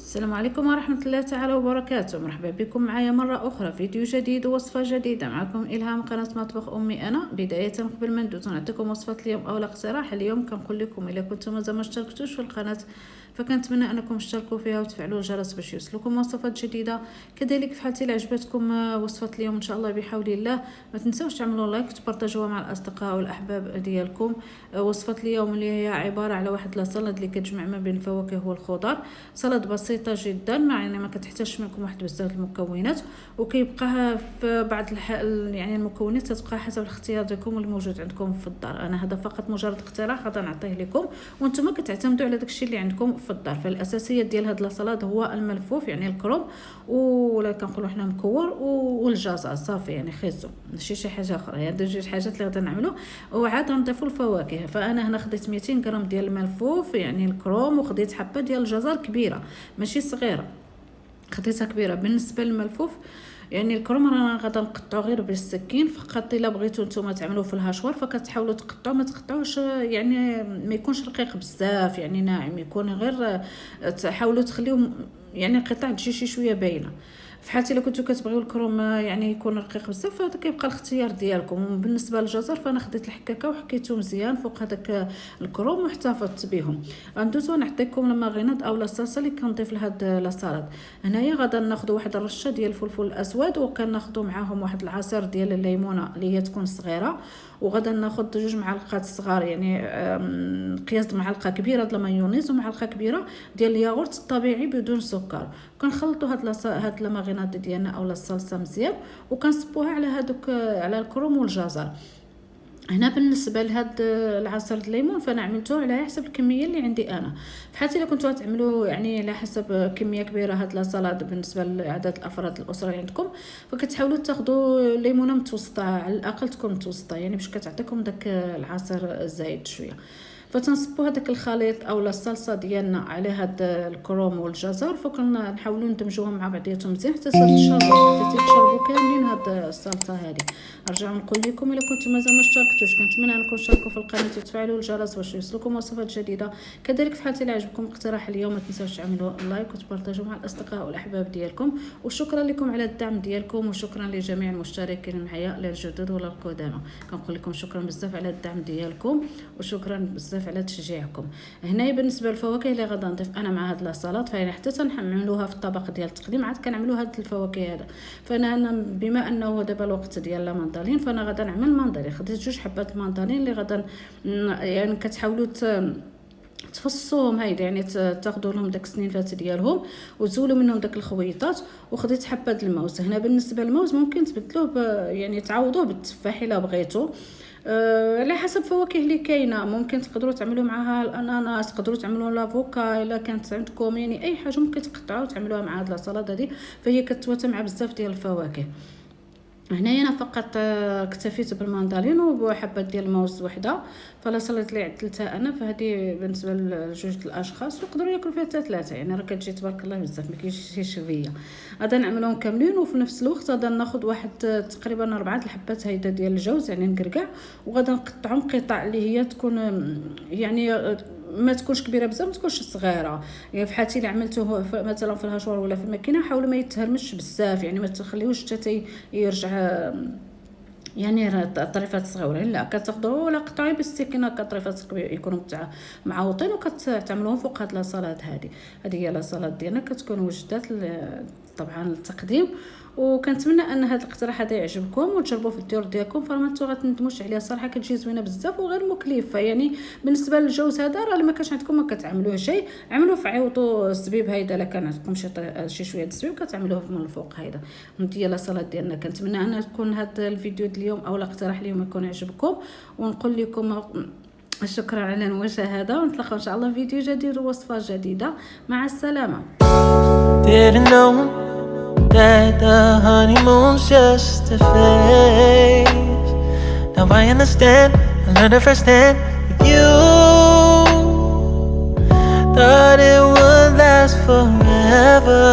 السلام عليكم ورحمة الله تعالى وبركاته. مرحبا بكم معايا مرة أخرى فيديو جديد ووصفة جديدة. معكم إلهام قناة مطبخ أمي. أنا بداية قبل ما ندوز نعطيكم وصفة اليوم أو الاقتراح اليوم، كنقول لكم إلا كنتم مازال ما اشتركتوش في القناة فكنتمنى أنكم تشتركوا فيها وتفعلوا الجرس باش يوصلكم وصفات جديدة. كذلك في حالتي عجبتكم وصفة اليوم إن شاء الله بحول الله ما تنسوش تعملوا لايك وتبارطاجوها مع الأصدقاء والأحباب ديالكم. وصفة اليوم اللي هي عبارة على واحد لاصالاد اللي كتجمع ما بين الفواكه والخضر. سلطة بسيطة جدا ما كتحتاجش منكم واحد بزاف المكونات، وكيبقى في بعض يعني المكونات تتبقى حسب الاختيار ديالكم الموجود عندكم في الدار. انا هذا فقط مجرد اقتراح غادي نعطيه لكم وانتم كتعتمدوا على داكشي اللي عندكم في الدار. فالاساسيات ديال هاد لاصالاد هو الملفوف يعني الكروم ولا كنقولوا حنا مكور والجزر صافي يعني خيزو ماشي شي حاجه اخرى. هاد جوج حاجات اللي غادي نعملوا وعاد غنضيفوا الفواكه. فانا هنا خديت 200 غرام ديال الملفوف يعني الكروم، وخديت حبه ديال الجزر كبيره ماشي صغيره، خديتها كبيره. بالنسبه للملفوف يعني الكروم رانا غادا نقطعو غير بالسكين فقط. الا بغيتو نتوما تعملوه في الهاشوار فكتحاولوا تقطعوا، ما تقطعوش يعني ما يكونش رقيق بزاف يعني ناعم، يكون غير تحاولوا تخليوه يعني قطع تجي شي شويه باينه. في حالتي الا كنتو كتبغيو الكروم يعني يكون رقيق بزاف فهذا كيبقى الاختيار ديالكم. بالنسبه للجزر فانا خديت الحكاكه وحكيته مزيان فوق هذاك الكروم واحتفظت بهم. غندوزو نعطيكم الماغيناد او الصلصه اللي كنضيف لهاد لاصالاد. هنايا غادا ناخذ واحد الرشه ديال الفلفل الاسود، وكناخذوا معاهم واحد العصير ديال الليمونه اللي هي تكون صغيره، وغادا ناخذ 2 معالق صغار يعني قياس معلقه كبيره د المايونيز ومعلقه كبيره ديال الياغورت الطبيعي بدون سكر. كنخلطوا هاد الماغيناد ديالنا او الصلصه مزيان وكنصبوها على هادوك على الكروم والجزر. هنا بالنسبه لهاد العصير الليمون فانا عملته على حسب الكميه اللي عندي انا. في حالتي الا كنتو تعملوا يعني على حسب كميه كبيره هاد لاصالاد بالنسبه لعدد الافراد الاسره اللي عندكم فكتحاولوا تاخذوا ليمونه متوسطه على الاقل تكون متوسطه يعني باش كتعطيكم داك العصير زايد شويه. فتنصبوا هذاك الخليط او الصلصه ديالنا على هاد الكروم والجزر فكنحاولوا ندمجوهم مع بعضياتهم مزيان حتى تشربوا كاملين هاد الصلصه هذه. نرجع نقول لكم الا كنتم مازال ما اشتركتوش كنتمنى انكم تشتركوا في القناه وتفعلوا الجرس باش يوصلكم وصفات جديده. كذلك في حالتي اللي عجبكم اقتراح اليوم ما تنساوش تعملوا لايك وتبارطاجوا مع الاصدقاء والاحباب ديالكم. وشكرا لكم على الدعم ديالكم، وشكرا لجميع المشتركين معايا للجدد ولا القدامى. كنقول لكم شكرا بزاف على الدعم ديالكم وشكرا بزاف على تشجيعكم. هنايا بالنسبه للفواكه اللي غادا نضيف انا مع هاد لاصالاد فانا حتى تنعملوها في الطبق ديال التقديم عاد كنعملوا هاد الفواكه هذا. فانا بما انه دابا الوقت ديال المندرين فانا غادا نعمل مندرين. خديت 2 حبات المندرين اللي غادا يعني كتحاولوا تفصوهم هيدا يعني تاخذوا لهم داك السنيفات ديالهم وتزولوا منهم داك الخويطات. وخديت حبات الموز. هنا بالنسبه للموز ممكن تبدلوه يعني تعوضوه بالتفاح الا بغيتو على حسب فواكه اللي كاينه. ممكن تقدروا تعملوا معها الاناناس، تقدروا تعملوا لافوكا الا كانت عندكم يعني اي حاجه ممكن تقطعوا وتعملوها مع هاد السلطه هذه فهي كتواتى مع بزاف ديال الفواكه. هنايا انا فقط اكتفيت بالمندرين وحبه ديال الموز وحده فلا صليت لي عدلتها انا. فهذه بالنسبه لجوج الاشخاص ويقدروا ياكلوا فيها حتى 3 يعني راه كتجي تبارك الله بزاف ما كاينش شويه. غادا نعملوهم كاملين وفي نفس الوقت غادا ناخذ واحد تقريبا 4 الحبات هيدا ديال الجوز يعني نقرقع وغادا نقطعهم قطع اللي هي تكون يعني ما تكونش كبيره بزاف ما تكونش صغيره. يعني في حالتي اللي عملته مثلا في الهاشوار ولا في الماكينه حاولوا ما يتهرمش بزاف يعني ما تخليوش حتى يرجع يعني طريفات صغيره. لا كتاخذوا ولا قطعي بالسكينه كطريفات يكونوا معوطين وكتعملوهم فوق هاد لاصالاد هذه هي لاصالاد ديالنا كتكون وجدات طبعا للتقديم. وكنتمنى ان هذا الاقتراح هذا يعجبكم وتجربوه في الديور ديالكم فرما غتندموش عليها صراحه كتجي زوينه بزاف وغير مكلفه. يعني بالنسبه للجوز هذا راه ما كانش عندكم ما كتعملوه شيء عملوه في عيوطو الزبيب هيدا الا كان عندكم شي شويه الزبيب كتعملوه من الفوق. هيدا هي لاصالات ديالنا. كنتمنى ان تكون هذا الفيديو اليوم او الاقتراح اليوم يكون يعجبكم ونقول لكم شكرا على المشاهده ونتلاقاو ان شاء الله في فيديو جديد ووصفه جديده. مع السلامه. That the honeymoon's just a phase. Now I understand, I learned it firsthand with you. Thought it would last forever.